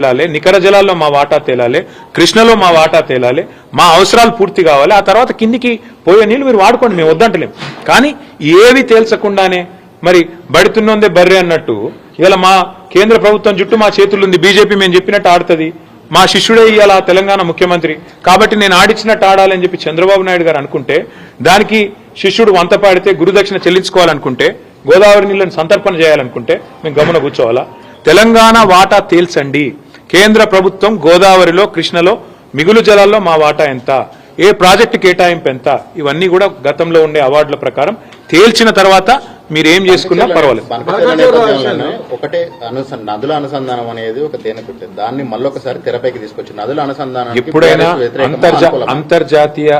తేలాలి, నికర జలాల్లో మా వాటా తేలాలి, కృష్ణలో మా వాటా తేలాలి, మా అవసరాలు పూర్తి కావాలి. ఆ తర్వాత కిందికి పోయే నీళ్లు మీరు వాడుకోండి, మేము వద్దంటలేం. కానీ ఏవి తేల్చకుండానే మరి బడితున్నోందే బర్రె అన్నట్టు ఇలా మా కేంద్ర ప్రభుత్వం జుట్టు మా చేతులుంది, బీజేపీ మేము చెప్పినట్టు ఆడుతుంది, మా శిష్యుడే ఇవాళ తెలంగాణ ముఖ్యమంత్రి కాబట్టి నేను ఆడిచ్చినట్టు ఆడాలని చెప్పి చంద్రబాబు నాయుడు గారు అనుకుంటే, దానికి శిష్యుడు వంత పాడితే గురుదక్షిణ చెల్లించుకోవాలనుకుంటే, గోదావరి నీళ్లను సంతర్పణ చేయాలనుకుంటే మేము గమన కూర్చోవాలా? తెలంగాణ వాటా తేల్చండి. కేంద్ర ప్రభుత్వం గోదావరిలో, కృష్ణలో మిగులు జలాల్లో మా వాటా ఎంత, ఏ ప్రాజెక్టు కేటాయింపు ఎంత, ఇవన్నీ కూడా గతంలో ఉండే అవార్డుల ప్రకారం తేల్చిన తర్వాత మీరు ఏం చేసుకున్నా పర్వాలేదు. ఒకటే నదుల అనుసంధానం అనేది ఒక తేనె, దాన్ని మళ్ళొకసారి తెరపైకి తీసుకొచ్చి నదుల అనుసంధానం ఎప్పుడైనా అంతర్జాతీయ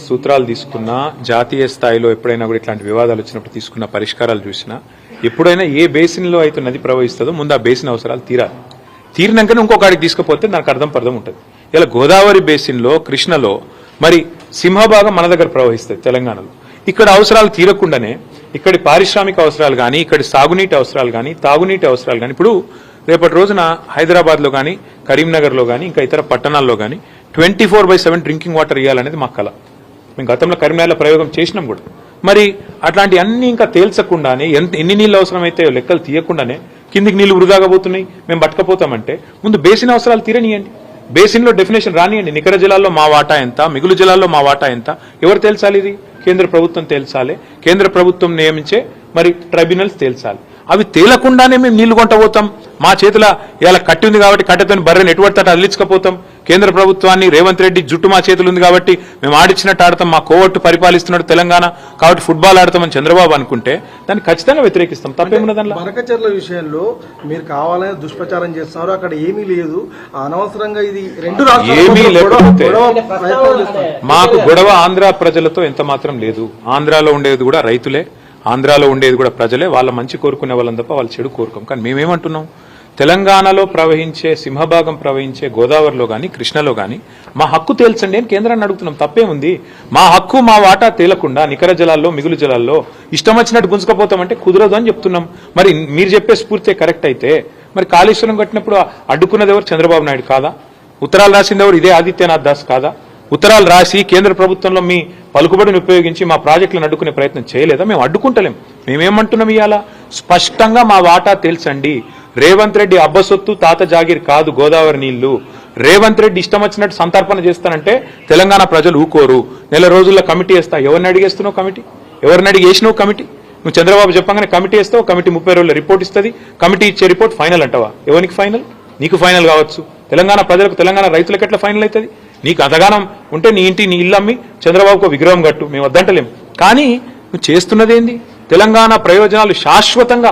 సూత్రాలు తీసుకున్నా, జాతీయ స్థాయిలో ఎప్పుడైనా కూడా ఇట్లాంటి వివాదాలు వచ్చినప్పుడు తీసుకున్న పరిష్కారాలు చూసినా, ఎప్పుడైనా ఏ బేసిన్ లో అయితే నది ప్రవహిస్తుందో ముందు ఆ బేసిన్ అవసరాలు తీరాలి. తీరినాకనే ఇంకొకటికి తీసుకుపోతే దానికి అర్థం ఉంటుంది. ఇలా గోదావరి బేసిన్ లో, కృష్ణలో మరి సింహభాగం మన దగ్గర ప్రవహిస్తుంది తెలంగాణలో. ఇక్కడ అవసరాలు తీరకుండానే ఇక్కడి పారిశ్రామిక అవసరాలు కానీ, ఇక్కడి సాగునీటి అవసరాలు కానీ, తాగునీటి అవసరాలు కానీ, ఇప్పుడు రేపటి రోజున హైదరాబాద్ లో కానీ, కరీంనగర్ లో కానీ, ఇంకా ఇతర పట్టణాల్లో కానీ 24/7 డ్రింకింగ్ వాటర్ ఇవ్వాలనేది మా కళ. మేము గతంలో కరీంనగర్లో ప్రయోగం చేసినాం కూడా. మరి అట్లాంటి అన్ని ఇంకా తేల్చకుండానే, ఎన్ని నీళ్ళు అవసరమైతే లెక్కలు తీయకుండానే కిందికి నీళ్లు వృధాగా పోతున్నాయి, మేము పట్టుకపోతామంటే ముందు బేసిన్ అవసరాలు తీరనియండి. బేసిన్ లో డెఫినేషన్ రానియండి. నికర జలాల్లో మా వాటా ఎంత, మిగులు జలాల్లో మా వాటా ఎంత, ఎవరు తేల్చాలి? ఇది కేంద్ర ప్రభుత్వం తేల్చాలి. కేంద్ర ప్రభుత్వం నియమించే మరి ట్రైబ్యునల్స్ తేల్చాలి. అవి తేలకుండానే మేము నీళ్లు కొంటపోతాం. మా చేతిలో ఇలా కట్టి ఉంది కాబట్టి కట్టెతో బర్రెని ఎటువంటి తట అల్లించకపోతాం. కేంద్ర ప్రభుత్వాన్ని రేవంత్ రెడ్డి జుట్టు మా చేతులు ఉంది కాబట్టి మేము ఆడిచ్చినట్టు ఆడతాం, మా కోవట్టు పరిపాలిస్తున్నాడు తెలంగాణ కాబట్టి ఫుట్బాల్ ఆడతామని చంద్రబాబు అనుకుంటే దాన్ని ఖచ్చితంగా వ్యతిరేకిస్తాం. తప్పేమున్నది దానిలో? బనకచెర్ల విషయంలో మీరు కావాలని దుష్ప్రచారం చేస్తున్నారు, అక్కడ ఏమీ లేదు, అనవసరంగా ఇది రెండు ఏమీ లేకపోతే మాకు గొడవ ఆంధ్ర ప్రజలతో ఎంత మాత్రం లేదు. ఆంధ్రాలో ఉండేది కూడా రైతులే, ఆంధ్రాలో ఉండేది కూడా ప్రజలే. వాళ్ళ మంచి కోరుకునే వాళ్ళని తప్ప వాళ్ళ చెడు కోరుకోం. కానీ మేమేమంటున్నాం, తెలంగాణలో ప్రవహించే, సింహభాగం ప్రవహించే గోదావరిలో కానీ, కృష్ణలో కానీ మా హక్కు తేల్చండి అని కేంద్రాన్ని అడుగుతున్నాం. తప్పేముంది? మా హక్కు, మా వాటా తేలకుండా నికర జలాల్లో, మిగులు జలాల్లో ఇష్టం వచ్చినట్టు గుంజుకపోతామంటే కుదరదు అని చెప్తున్నాం. మరి మీరు చెప్పే స్ఫూర్తి కరెక్ట్ అయితే మరి కాళేశ్వరం కట్టినప్పుడు అడ్డుకున్నది ఎవరు? చంద్రబాబు నాయుడు కాదా? ఉత్తరాలు రాసింది ఎవరు? ఇదే ఆదిత్యనాథ్ దాస్ కాదా? ఉత్తరాలు రాసి కేంద్ర ప్రభుత్వంలో మీ పలుకుబడిని ఉపయోగించి మా ప్రాజెక్టులను అడ్డుకునే ప్రయత్నం చేయలేదా? మేము అడ్డుకుంటలేం. మేమేమంటున్నాం ఇవాళ? స్పష్టంగా మా వాటా తేల్చండి. రేవంత్ రెడ్డి అబ్బసొత్తు, తాత జాగీర్ కాదు గోదావరి నీళ్లు. రేవంత్ రెడ్డి ఇష్టం వచ్చినట్టు సంతర్పణ చేస్తానంటే తెలంగాణ ప్రజలు ఊకోరు. నెల రోజుల్లో కమిటీ వేస్తా. ఎవరిని అడిగేస్తున్నావు కమిటీ? ఎవరిని అడిగేసినావు కమిటీ? నువ్వు చంద్రబాబు చెప్పగానే కమిటీ వేస్తావు, కమిటీ 30 రోజుల్లో రిపోర్ట్ ఇస్తుంది. కమిటీ ఇచ్చే రిపోర్ట్ ఫైనల్ అంటావా? ఎవరికి ఫైనల్? నీకు ఫైనల్ కావచ్చు, తెలంగాణ ప్రజలకు, తెలంగాణ రైతులకు ఎట్లా ఫైనల్ అవుతుంది? నీకు అంతగానం ఉంటే నీ ఇంటి, నీ ఇల్లు అమ్మి చంద్రబాబుకు విగ్రహం కట్టు, మేము వద్దంటలేం. కానీ నువ్వు చేస్తున్నదేంది? తెలంగాణ ప్రయోజనాలు శాశ్వతంగా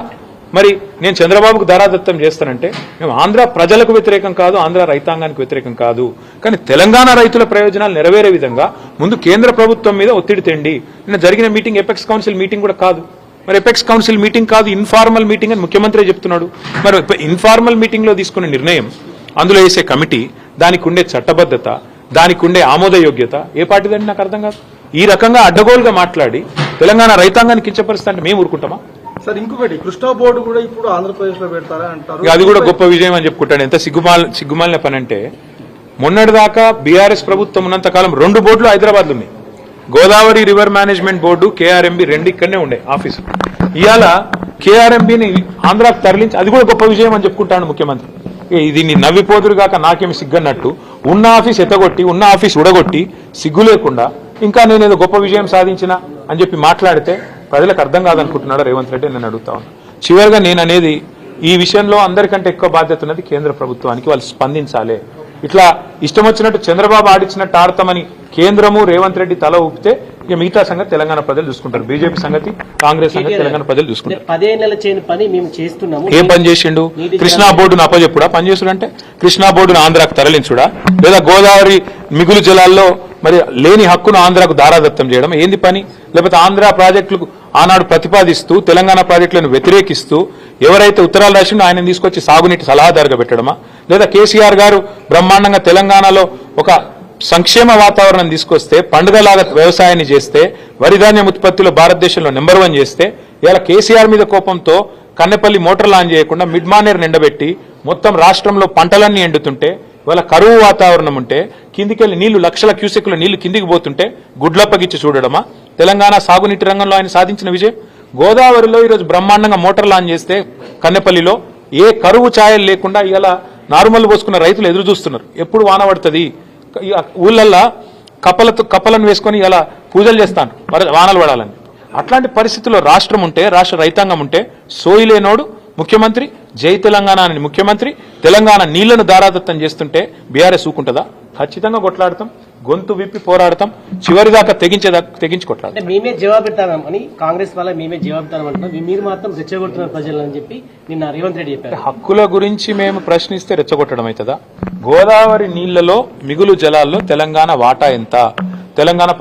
మరి నేను చంద్రబాబుకు దారాదత్తం చేస్తానంటే మేము ఆంధ్ర ప్రజలకు వ్యతిరేకం కాదు, ఆంధ్ర రైతాంగానికి వ్యతిరేకం కాదు. కానీ తెలంగాణ రైతుల ప్రయోజనాలు నెరవేరే విధంగా ముందు కేంద్ర ప్రభుత్వం మీద ఒత్తిడి తెండి. నిన్న జరిగిన మీటింగ్ ఎపెక్స్ కౌన్సిల్ మీటింగ్ కూడా కాదు. మరి ఎపెక్స్ కౌన్సిల్ మీటింగ్ కాదు, ఇన్ఫార్మల్ మీటింగ్ అని ముఖ్యమంత్రి చెప్తున్నాడు. మరి ఇన్ఫార్మల్ మీటింగ్ లో తీసుకున్న నిర్ణయం, అందులో వేసే కమిటీ, దానికి ఉండే చట్టబద్ధత, దానికి ఉండే ఆమోదయోగ్యత ఏ పార్టీదండి నాకు అర్థం కాదు. ఈ రకంగా అడ్డగోలుగా మాట్లాడి తెలంగాణ రైతాంగాన్ని కించపరుస్తా అంటే మేము ఊరుకుంటామా? సార్ ఇంకొకటి, కృష్ణా బోర్డు కూడా ఇప్పుడు ఆంధ్రప్రదేశ్ లో పెడతారా అంటారు. అది కూడా గొప్ప విజయం అని చెప్పుకుంటాడు. ఎంత సిగ్గుమాలిన పని అంటే, మొన్నటిదాకా బీఆర్ఎస్ ప్రభుత్వం ఉన్నంతకాలం 2 బోర్డులు హైదరాబాద్ లో ఉన్నాయి. Godavari river management board, KRMB 2 ఇక్కడనే ఉండే ఆఫీసు. ఇవాళ కేఆర్ఎంబిని ఆంధ్రాకు తరలించి, అది కూడా గొప్ప విజయం అని చెప్పుకుంటాడు ముఖ్యమంత్రి. దీన్ని నవ్విపోదురు గాక నాకేమి సిగ్గన్నట్టు ఉన్న ఆఫీస్ ఎత్తగొట్టి, ఉన్న ఆఫీస్ ఉడగొట్టి, సిగ్గు లేకుండా ఇంకా నేనేదో గొప్ప విజయం సాధించిన అని చెప్పి మాట్లాడితే ప్రజలకు అర్థం కాదనుకుంటున్నాడు రేవంత్ రెడ్డి. నేను అడుగుతా ఉన్నా. చివరిగా నేను అనేది, ఈ విషయంలో అందరికంటే ఎక్కువ బాధ్యత ఉన్నది కేంద్ర ప్రభుత్వానికి. వాళ్ళు స్పందించాలి. ఇట్లా ఇష్టం వచ్చినట్టు చంద్రబాబు ఆడిచ్చినట్టు ఆడతామని కేంద్రము, రేవంత్ రెడ్డి తల ఊపితే ఇక మిగతా సంగతి తెలంగాణ ప్రజలు చూసుకుంటారు. బీజేపీ సంగతి, కాంగ్రెస్ సంగతి తెలంగాణ ప్రజలు చూసుకుంటారు. 10 ఏళ్ల చేయని పని మేము చేస్తున్నాము. ఏం పని చేసిండు? కృష్ణా బోర్డును అప్పచెప్పుడా? పని చేసుడంటే కృష్ణా బోర్డును ఆంధ్రాకు తరలించుడా? లేదా గోదావరి మిగులు జలాల్లో మరి లేని హక్కును ఆంధ్రాకు దారాదత్తం చేయడం ఏంది పని? లేకపోతే ఆంధ్ర ప్రాజెక్టులకు ఆనాడు ప్రతిపాదిస్తూ తెలంగాణ ప్రాజెక్టులను వ్యతిరేకిస్తూ ఎవరైతే ఉత్తరాలు రాసిండో ఆయన తీసుకొచ్చి సాగునీటి సలహాదారుగా పెట్టడమా? లేదా కేసీఆర్ గారు బ్రహ్మాండంగా తెలంగాణలో ఒక సంక్షేమ వాతావరణం తీసుకొస్తే, పండుగలాగా వ్యవసాయాన్ని చేస్తే, వరి ధాన్యం ఉత్పత్తిలో భారతదేశంలో నెంబర్ 1 చేస్తే, ఇలా కేసీఆర్ మీద కోపంతో కన్నెపల్లి మోటార్ లాంచ్ చేయకుండా మిడ్ మానేర్ నిండబెట్టి మొత్తం రాష్ట్రంలో పంటలన్నీ ఎండుతుంటే, ఇవాళ కరువు వాతావరణం ఉంటే, కిందికెళ్ళి నీళ్లు లక్షల క్యూసెక్ల నీళ్లు కిందికి పోతుంటే గుడ్లప్పగిచ్చి చూడడమా తెలంగాణ సాగునీటి రంగంలో ఆయన సాధించిన విజయం? గోదావరిలో ఈరోజు బ్రహ్మాండంగా మోటార్ లాంచ్ చేస్తే కన్నెపల్లిలో ఏ కరువు ఛాయలు లేకుండా ఇలా నార్మల్ పోసుకున్న రైతులు ఎదురు చూస్తున్నారు, ఎప్పుడు వాన పడుతుంది. ఊళ్ళల్లో కప్పలను వేసుకొని ఇలా పూజలు చేస్తాను వానలు పడాలని. అట్లాంటి పరిస్థితుల్లో రాష్ట్రం ఉంటే, రాష్ట్ర రైతాంగం ఉంటే, సోయిలేనోడు ముఖ్యమంత్రి, జై తెలంగాణ అని ముఖ్యమంత్రి, తెలంగాణ నీళ్లను దారాదత్తం చేస్తుంటే బీఆర్ఎస్ ఊకుంటుందా? ఖచ్చితంగా కొట్లాడతాం, గొంతు విప్పి పోరాడతాం, చివరిదాకా తెగించి కొట్లాడతాం. అంటే మేమే జవాబు పెడతామని కాంగ్రెస్ వల్ల మేమే జవాబు పెడతామంటున్నాం, మీరు మాత్రం రెచ్చగొడుతున్నారు ప్రజలని చెప్పి నిన్న రేవంత్ రెడ్డి చెప్పారు. హక్కుల గురించి మేము ప్రశ్నిస్తే రెచ్చగొట్టడం అవుతుందా? గోదావరి నీళ్లలో మిగులు జలాల్లో తెలంగాణ వాటా ఎంత? తెలంగాణ